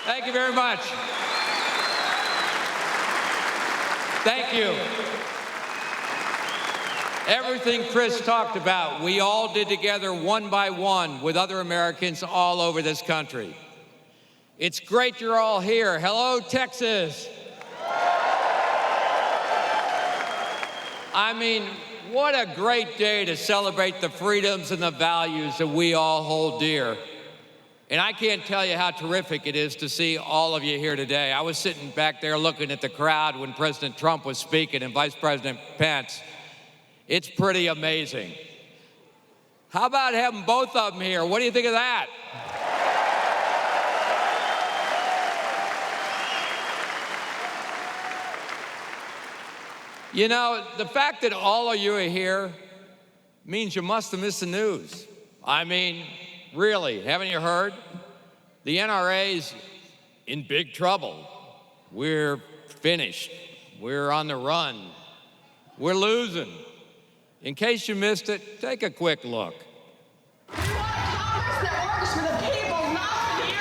Thank you very much. Thank you. Everything Chris talked about, we all did together one by one with other Americans all over this country. It's great you're all here. Hello, Texas. I mean, what a great day to celebrate the freedoms and the values that we all hold dear. And I can't tell you how terrific it is to see all of you here today. I was sitting back there looking at the crowd when President Trump was speaking and Vice President Pence. It's pretty amazing. How about having both of them here? What do you think of that? You know, the fact that all of you are here means you must have missed the news. I mean, really, haven't you heard? The NRA's in big trouble. We're finished. We're on the run. We're losing. In case you missed it, take a quick look. We want Congress that works for the people, not for the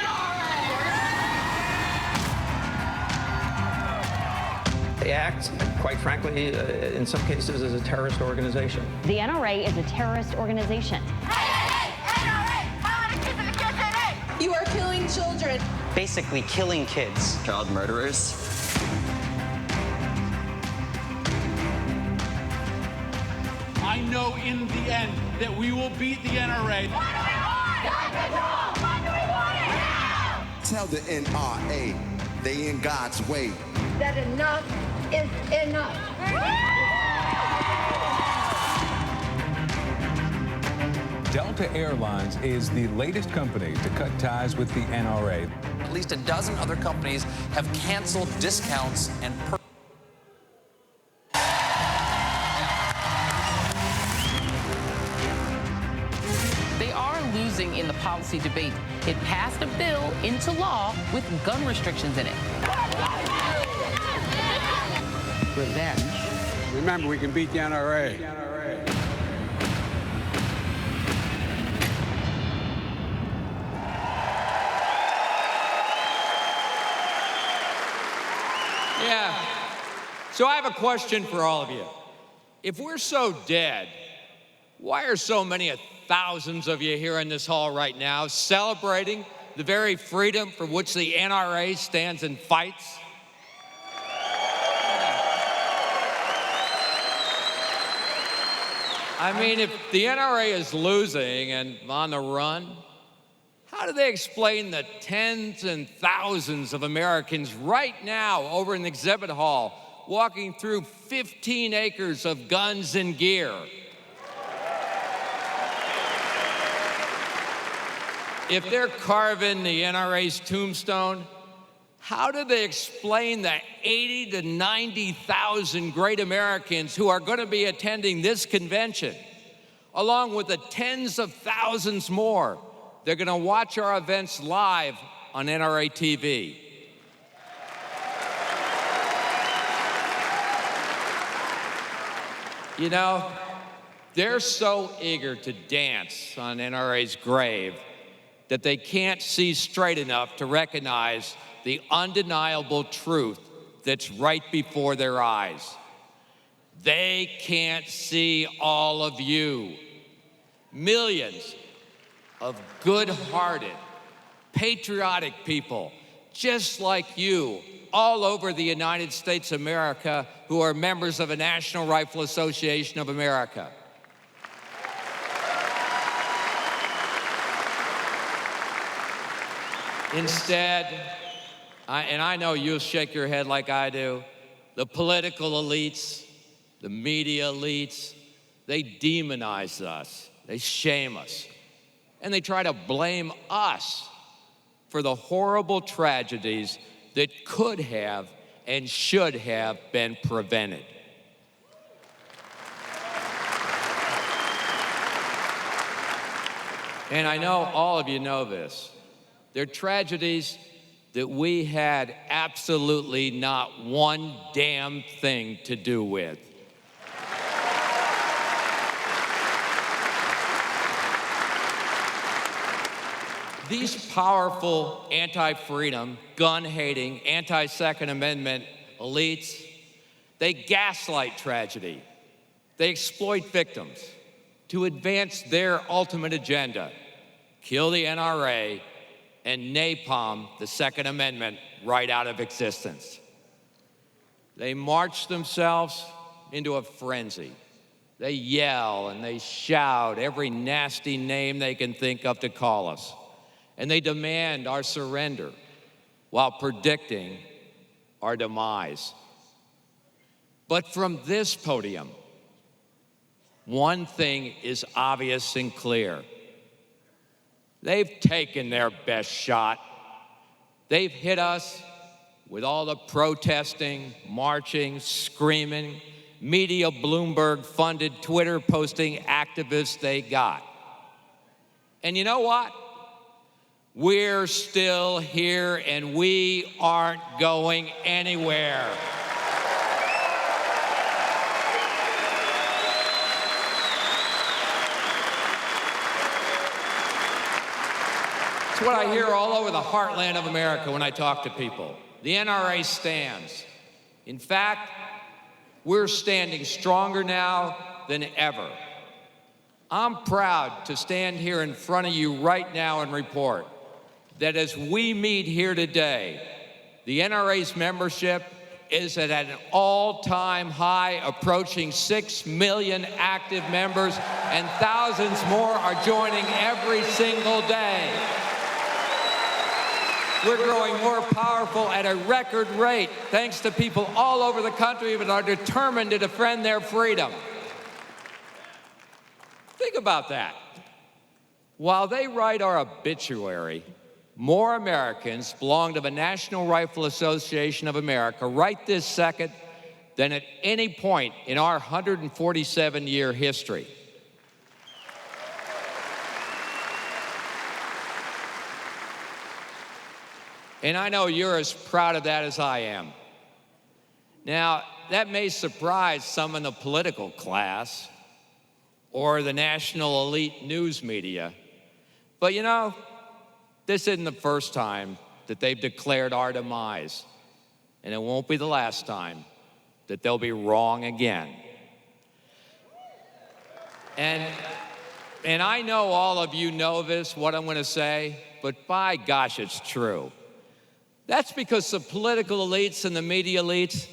NRA. They act, quite frankly, in some cases, as a terrorist organization. The NRA is a terrorist organization. You are killing children. Basically killing kids. Child murderers. I know in the end that we will beat the NRA. What do we want? Gun control! What do we want it now? Tell the NRA they in God's way. That enough is enough. Delta Airlines is the latest company to cut ties with the NRA. At least a dozen other companies have canceled discounts and They are losing in the policy debate. It passed a bill into law with gun restrictions in it. Revenge. Remember, we can beat the NRA. Yeah. So I have a question for all of you. If we're so dead, why are so many thousands of you here in this hall right now celebrating the very freedom for which the NRA stands and fights? I mean, if the NRA is losing and on the run, how do they explain the tens and thousands of Americans right now over in the exhibit hall walking through 15 acres of guns and gear? If they're carving the NRA's tombstone, how do they explain the 80 to 90,000 great Americans who are going to be attending this convention, along with the tens of thousands more? They're going to watch our events live on NRA TV. You know, they're so eager to dance on NRA's grave that they can't see straight enough to recognize the undeniable truth that's right before their eyes. They can't see all of you. Millions of good-hearted, patriotic people, just like you, all over the United States of America, who are members of the National Rifle Association of America. Instead, and I know you'll shake your head like I do, the political elites, the media elites, they demonize us, they shame us, and they try to blame us for the horrible tragedies that could have and should have been prevented. And I know all of you know this. They're tragedies that we had absolutely not one damn thing to do with. These powerful anti-freedom, gun-hating, anti-Second Amendment elites, they gaslight tragedy. They exploit victims to advance their ultimate agenda, kill the NRA and napalm the Second Amendment right out of existence. They march themselves into a frenzy. They yell and they shout every nasty name they can think of to call us. And they demand our surrender while predicting our demise. But from this podium, one thing is obvious and clear. They've taken their best shot. They've hit us with all the protesting, marching, screaming, media Bloomberg-funded Twitter posting activists they got. And you know what? We're still here and we aren't going anywhere. It's what I hear all over the heartland of America when I talk to people. The NRA stands. In fact, we're standing stronger now than ever. I'm proud to stand here in front of you right now and report that as we meet here today, the NRA's membership is at an all-time high, approaching 6 million active members, and thousands more are joining every single day. We're growing more powerful at a record rate, thanks to people all over the country that are determined to defend their freedom. Think about that. While they write our obituary, more Americans belong to the National Rifle Association of America right this second than at any point in our 147-year history. And I know you're as proud of that as I am. Now, that may surprise some in the political class or the national elite news media, but you know, this isn't the first time that they've declared our demise, and it won't be the last time that they'll be wrong again. And I know all of you know this, what I'm going to say, but by gosh, it's true. That's because the political elites and the media elites,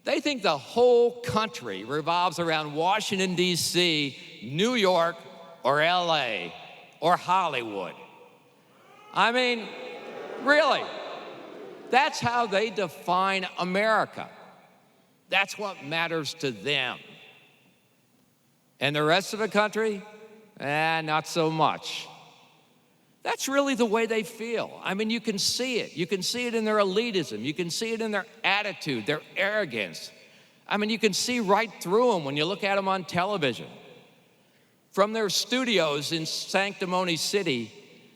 they think the whole country revolves around Washington, D.C., New York, or L.A., or Hollywood. I mean, really, that's how they define America. That's what matters to them. And the rest of the country, not so much. That's really the way they feel. I mean, you can see it. You can see it in their elitism. You can see it in their attitude, their arrogance. I mean, you can see right through them when you look at them on television. From their studios in Sanctimony City,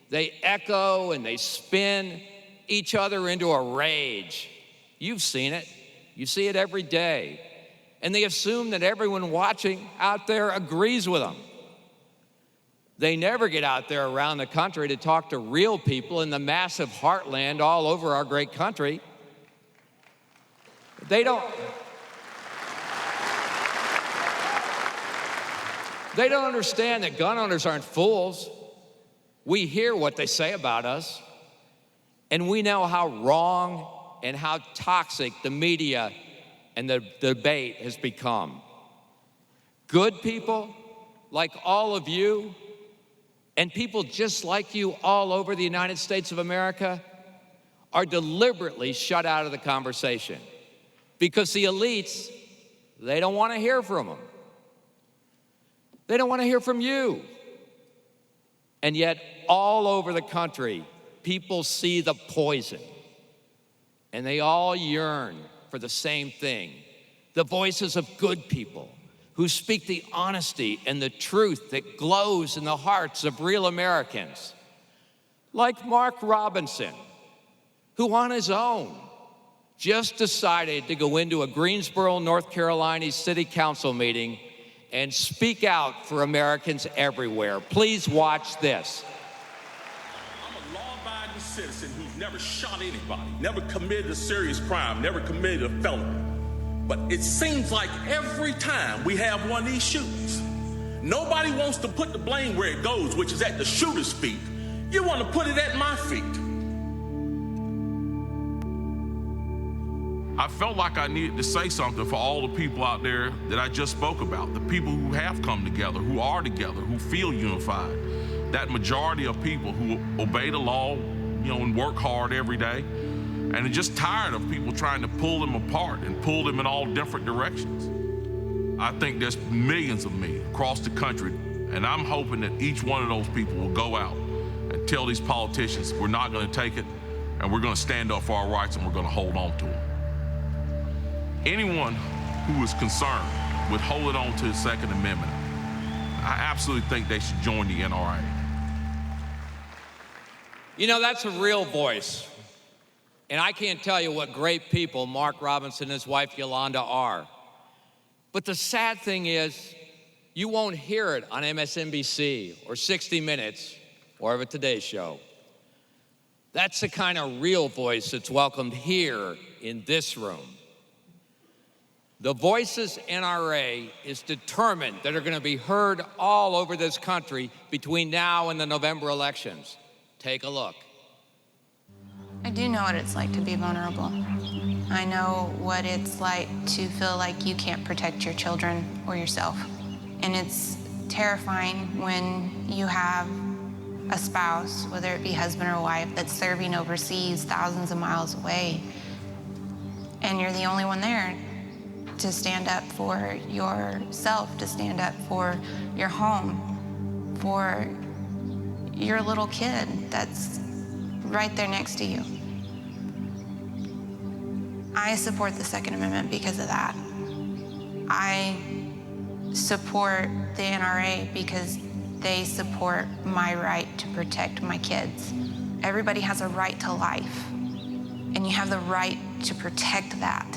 they echo and they spin each other into a rage. You've seen it. You see it every day. And they assume that everyone watching out there agrees with them. They never get out there around the country to talk to real people in the massive heartland all over our great country. They don't understand that gun owners aren't fools. We hear what they say about us, and we know how wrong and how toxic the media and the debate has become. Good people, like all of you, and people just like you all over the United States of America, are deliberately shut out of the conversation because the elites, they don't want to hear from them. They don't want to hear from you. And yet, all over the country, people see the poison, and they all yearn for the same thing, the voices of good people who speak the honesty and the truth that glows in the hearts of real Americans, like Mark Robinson, who on his own just decided to go into a Greensboro, North Carolina city council meeting and speak out for Americans everywhere. Please watch this. I'm a citizen who's never shot anybody, never committed a serious crime, never committed a felony. But it seems like every time we have one of these shootings, nobody wants to put the blame where it goes, which is at the shooter's feet. You want to put it at my feet. I felt like I needed to say something for all the people out there that I just spoke about, the people who have come together, who are together, who feel unified. That majority of people who obey the law, and work hard every day, and are just tired of people trying to pull them apart and pull them in all different directions. I think there's millions of me across the country, and I'm hoping that each one of those people will go out and tell these politicians we're not going to take it, and we're going to stand up for our rights, and we're going to hold on to them. Anyone who is concerned with holding on to the Second Amendment, I absolutely think they should join the NRA. That's a real voice. And I can't tell you what great people Mark Robinson and his wife Yolanda are. But the sad thing is, you won't hear it on MSNBC or 60 Minutes or of a Today Show. That's the kind of real voice that's welcomed here in this room. The Voices NRA is determined that are going to be heard all over this country between now and the November elections. Take a look. I do know what it's like to be vulnerable. I know what it's like to feel like you can't protect your children or yourself. And it's terrifying when you have a spouse, whether it be husband or wife, that's serving overseas thousands of miles away, and you're the only one there to stand up for yourself, to stand up for your home, for your little kid that's right there next to you. I support the Second Amendment because of that. I support the NRA because they support my right to protect my kids. Everybody has a right to life, and you have the right to protect that.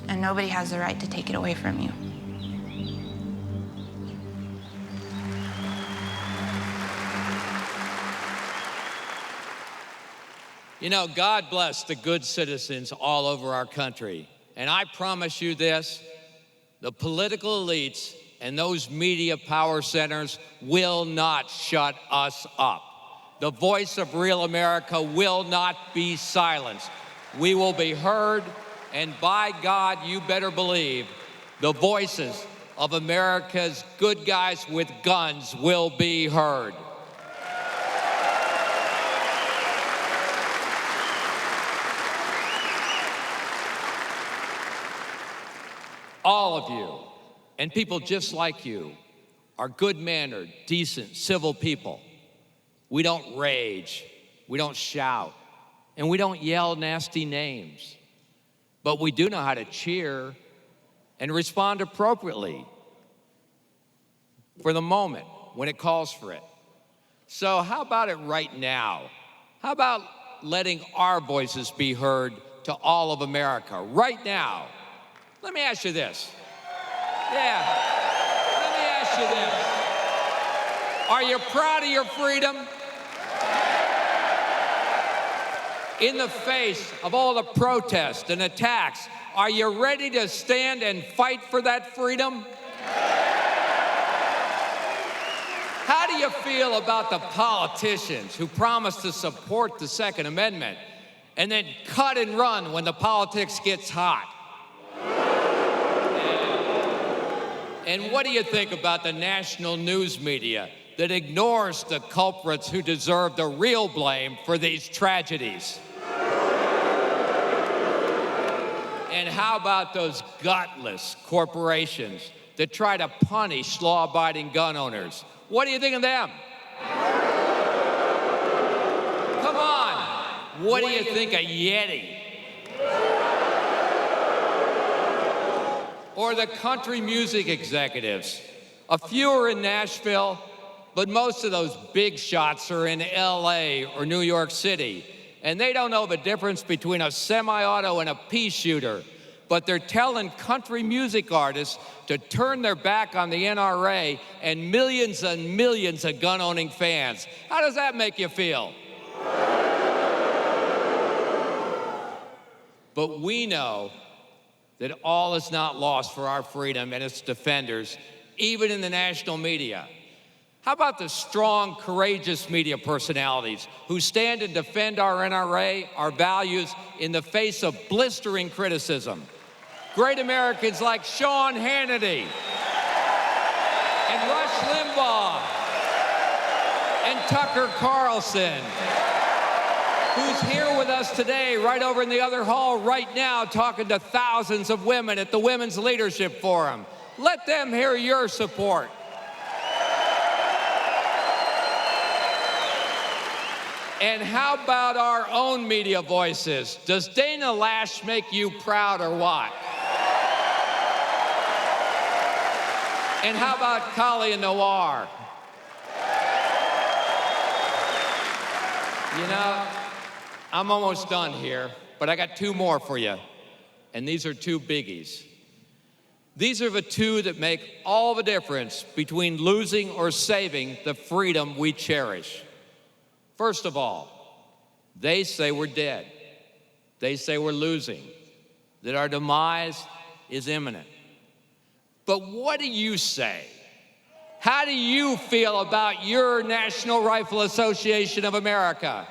And nobody has the right to take it away from you. God bless the good citizens all over our country. And I promise you this, the political elites and those media power centers will not shut us up. The voice of real America will not be silenced. We will be heard, and by God, you better believe, the voices of America's good guys with guns will be heard. All of you, and people just like you, are good-mannered, decent, civil people. We don't rage, we don't shout, and we don't yell nasty names. But we do know how to cheer and respond appropriately for the moment when it calls for it. So how about it right now? How about letting our voices be heard to all of America right now? Let me ask you this. Let me ask you this. Are you proud of your freedom? In the face of all the protests and attacks, are you ready to stand and fight for that freedom? How do you feel about the politicians who promise to support the Second Amendment and then cut and run when the politics gets hot? And what do you think about the national news media that ignores the culprits who deserve the real blame for these tragedies? And how about those gutless corporations that try to punish law-abiding gun owners? What do you think of them? Come on, what do you think of Yeti? Or the country music executives? A few are in Nashville, but most of those big shots are in LA or New York City. And they don't know the difference between a semi-auto and a pea shooter. But they're telling country music artists to turn their back on the NRA and millions of gun-owning fans. How does that make you feel? But we know that all is not lost for our freedom and its defenders, even in the national media. How about the strong, courageous media personalities who stand and defend our NRA, our values, in the face of blistering criticism? Great Americans like Sean Hannity and Rush Limbaugh and Tucker Carlson, who's here with us today, right over in the other hall right now, talking to thousands of women at the Women's Leadership Forum. Let them hear your support. And how about our own media voices? Does Dana Lash make you proud or what? And how about Kalia Noir? You know, I'm almost done here, but I got two more for you. And these are two biggies. These are the two that make all the difference between losing or saving the freedom we cherish. First of all, they say we're dead. They say we're losing, that our demise is imminent. But what do you say? How do you feel about your National Rifle Association of America?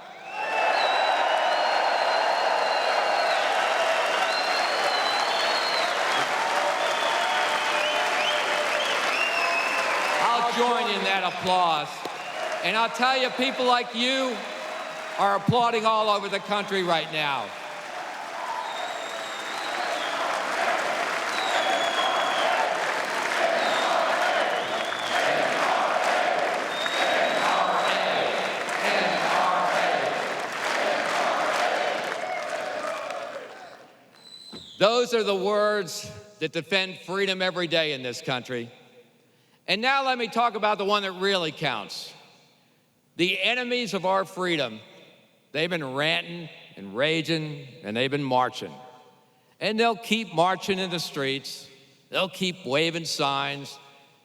I'll join in that applause. And I'll tell you, people like you are applauding all over the country right now. Those are the words that defend freedom every day in this country. And now let me talk about the one that really counts. The enemies of our freedom, they've been ranting and raging, and they've been marching. And they'll keep marching in the streets, they'll keep waving signs,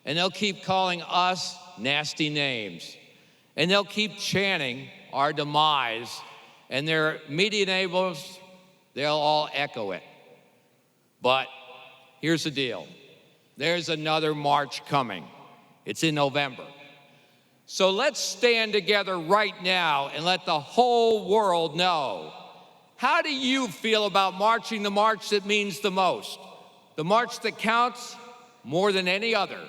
and they'll keep calling us nasty names. And they'll keep chanting our demise, and their media enablers, they'll all echo it. But here's the deal. There's another march coming. It's in November. So let's stand together right now and let the whole world know. How do you feel about marching the march that means the most? The march that counts more than any other.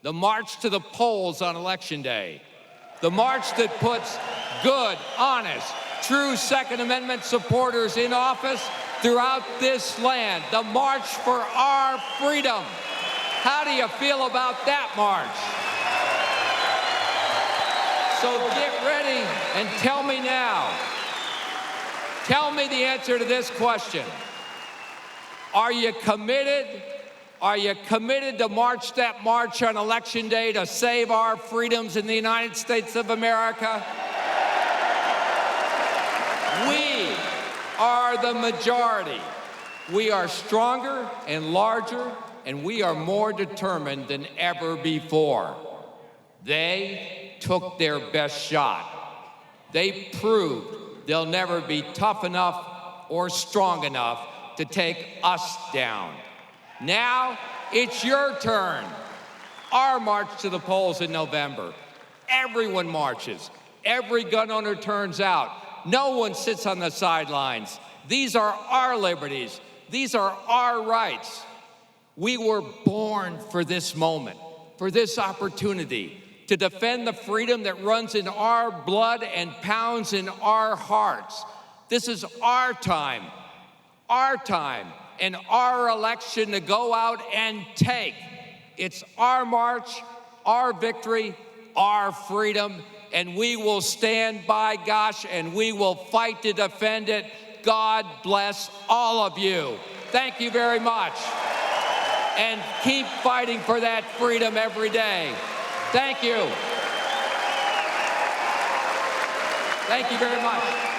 The march to the polls on Election Day. The march that puts good, honest, true Second Amendment supporters in office throughout this land. The march for our freedom. How do you feel about that march? So get ready and tell me now. Tell me the answer to this question. Are you committed? Are you committed to march that march on Election Day to save our freedoms in the United States of America? We are the majority. We are stronger and larger, and we are more determined than ever before. They took their best shot. They proved they'll never be tough enough or strong enough to take us down. Now it's your turn. Our march to the polls in November. Everyone marches. Every gun owner turns out. No one sits on the sidelines. These are our liberties. These are our rights. We were born for this moment, for this opportunity, to defend the freedom that runs in our blood and pounds in our hearts. This is our time, and our election to go out and take. It's our march, our victory, our freedom, and we will stand by, gosh, and we will fight to defend it. God bless all of you. Thank you very much. And keep fighting for that freedom every day. Thank you. Thank you very much.